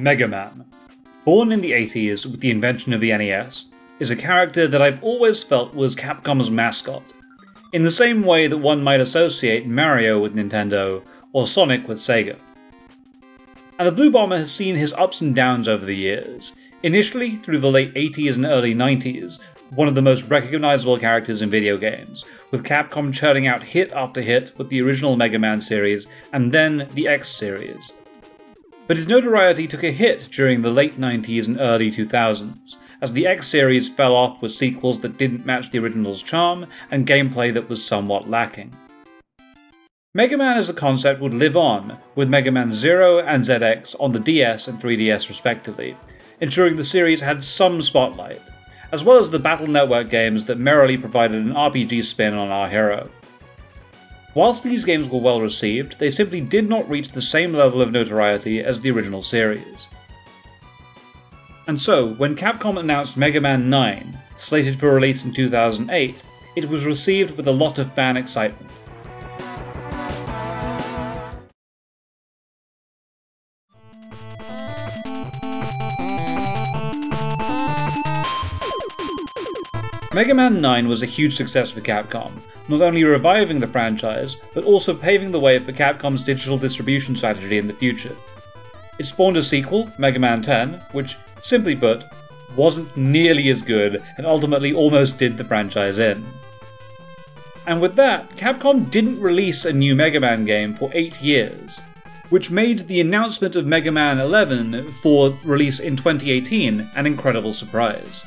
Mega Man, born in the 80s with the invention of the NES, is a character that I've always felt was Capcom's mascot, in the same way that one might associate Mario with Nintendo or Sonic with Sega. And the Blue Bomber has seen his ups and downs over the years, initially through the late 80s and early 90s, one of the most recognizable characters in video games, with Capcom churning out hit after hit with the original Mega Man series and then the X series. But his notoriety took a hit during the late 90s and early 2000s, as the X series fell off with sequels that didn't match the original's charm and gameplay that was somewhat lacking. Mega Man as a concept would live on, with Mega Man Zero and ZX on the DS and 3DS respectively, ensuring the series had some spotlight, as well as the Battle Network games that merrily provided an RPG spin on our hero. Whilst these games were well received, they simply did not reach the same level of notoriety as the original series. And so, when Capcom announced Mega Man 9, slated for release in 2008, it was received with a lot of fan excitement. Mega Man 9 was a huge success for Capcom, not only reviving the franchise, but also paving the way for Capcom's digital distribution strategy in the future. It spawned a sequel, Mega Man 10, which, simply put, wasn't nearly as good and ultimately almost did the franchise in. And with that, Capcom didn't release a new Mega Man game for 8 years, which made the announcement of Mega Man 11 for release in 2018 an incredible surprise.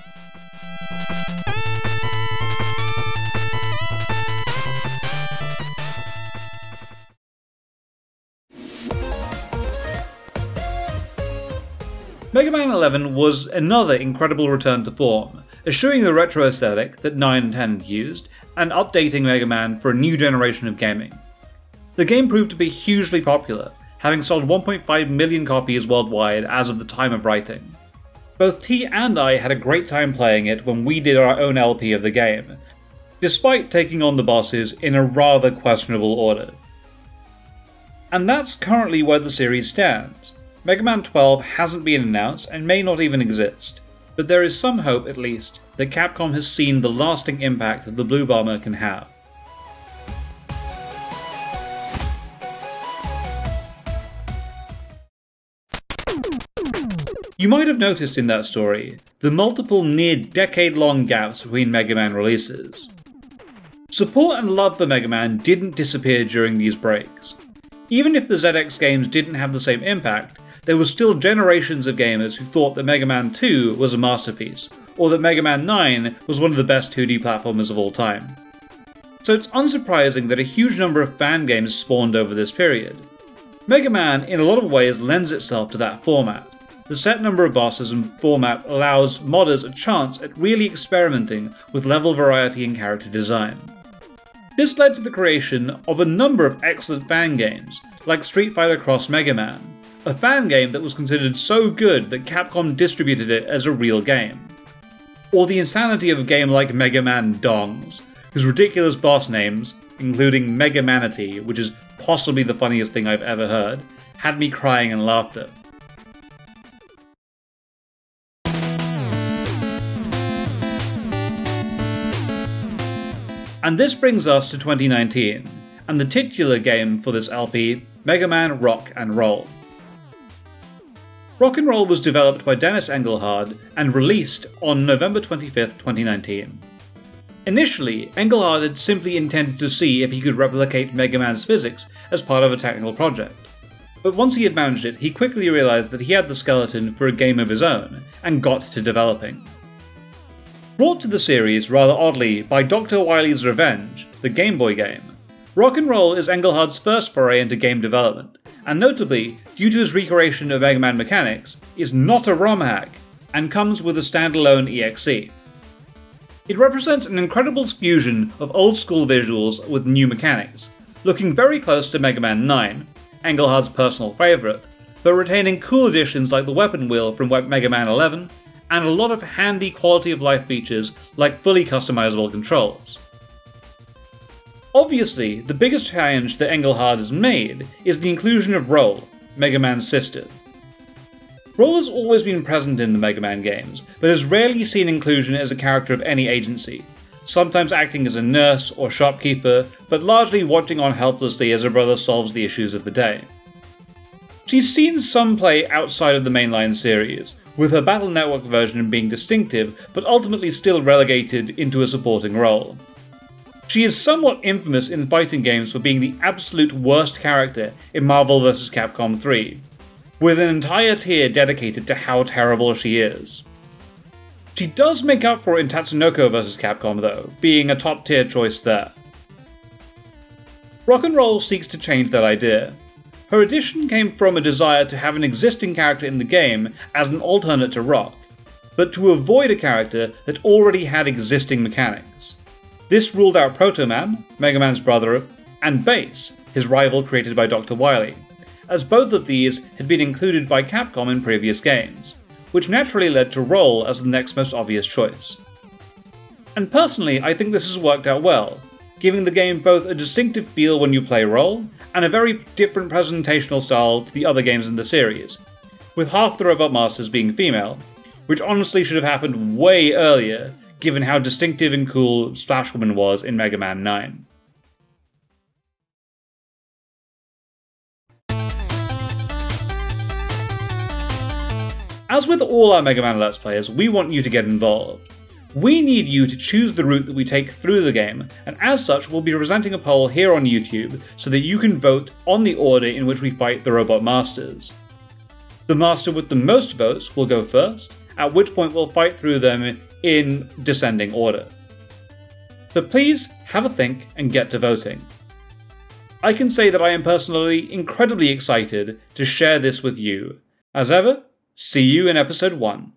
Mega Man 11 was another incredible return to form, eschewing the retro aesthetic that 9 and 10 had used, and updating Mega Man for a new generation of gaming. The game proved to be hugely popular, having sold 1.5 million copies worldwide as of the time of writing. Both T and I had a great time playing it when we did our own LP of the game, despite taking on the bosses in a rather questionable order. And that's currently where the series stands. Mega Man 12 hasn't been announced and may not even exist, but there is some hope, at least, that Capcom has seen the lasting impact that the Blue Bomber can have. You might have noticed in that story the multiple near-decade-long gaps between Mega Man releases. Support and love for Mega Man didn't disappear during these breaks. Even if the ZX games didn't have the same impact, there were still generations of gamers who thought that Mega Man 2 was a masterpiece, or that Mega Man 9 was one of the best 2D platformers of all time. So it's unsurprising that a huge number of fan games spawned over this period. Mega Man, in a lot of ways, lends itself to that format. The set number of bosses and format allows modders a chance at really experimenting with level variety and character design. This led to the creation of a number of excellent fan games, like Street Fighter Cross Mega Man, a fan game that was considered so good that Capcom distributed it as a real game. Or the insanity of a game like Mega Man Dongs, whose ridiculous boss names, including Mega Manatee, which is possibly the funniest thing I've ever heard, had me crying in laughter. And this brings us to 2019, and the titular game for this LP, Mega Man Rock and Roll. Rock and Roll was developed by Dennis Engelhard and released on November 25th, 2019. Initially, Engelhard had simply intended to see if he could replicate Mega Man's physics as part of a technical project. But once he had managed it, he quickly realized that he had the skeleton for a game of his own, and got to developing. Brought to the series, rather oddly, by Dr. Wily's Revenge, the Game Boy game, Rock and Roll is Engelhard's first foray into game development, and notably, due to his recreation of Mega Man mechanics, is not a ROM hack, and comes with a standalone EXE. It represents an incredible fusion of old-school visuals with new mechanics, looking very close to Mega Man 9, Engelhard's personal favourite, but retaining cool additions like the weapon wheel from Mega Man 11, and a lot of handy quality-of-life features like fully customizable controls. Obviously, the biggest challenge that Engelhard has made is the inclusion of Roll, Mega Man's sister. Roll has always been present in the Mega Man games, but has rarely seen inclusion as a character of any agency, sometimes acting as a nurse or shopkeeper, but largely watching on helplessly as her brother solves the issues of the day. She's seen some play outside of the mainline series, with her Battle Network version being distinctive, but ultimately still relegated into a supporting role. She is somewhat infamous in fighting games for being the absolute worst character in Marvel vs. Capcom 3, with an entire tier dedicated to how terrible she is. She does make up for it in Tatsunoko vs. Capcom though, being a top tier choice there. Rock'n'Roll seeks to change that idea. Her addition came from a desire to have an existing character in the game as an alternate to Rock, but to avoid a character that already had existing mechanics. This ruled out Proto Man, Mega Man's brother, and Bass, his rival created by Dr. Wily, as both of these had been included by Capcom in previous games, which naturally led to Roll as the next most obvious choice. And personally, I think this has worked out well, giving the game both a distinctive feel when you play Roll, and a very different presentational style to the other games in the series, with half the Robot Masters being female, which honestly should have happened way earlier, given how distinctive and cool Splash Woman was in Mega Man 9. As with all our Mega Man Let's Players, we want you to get involved. We need you to choose the route that we take through the game, and as such we'll be presenting a poll here on YouTube so that you can vote on the order in which we fight the Robot Masters. The master with the most votes will go first, at which point we'll fight through them in descending order. But please have a think and get to voting. I can say that I am personally incredibly excited to share this with you. As ever, see you in episode 1.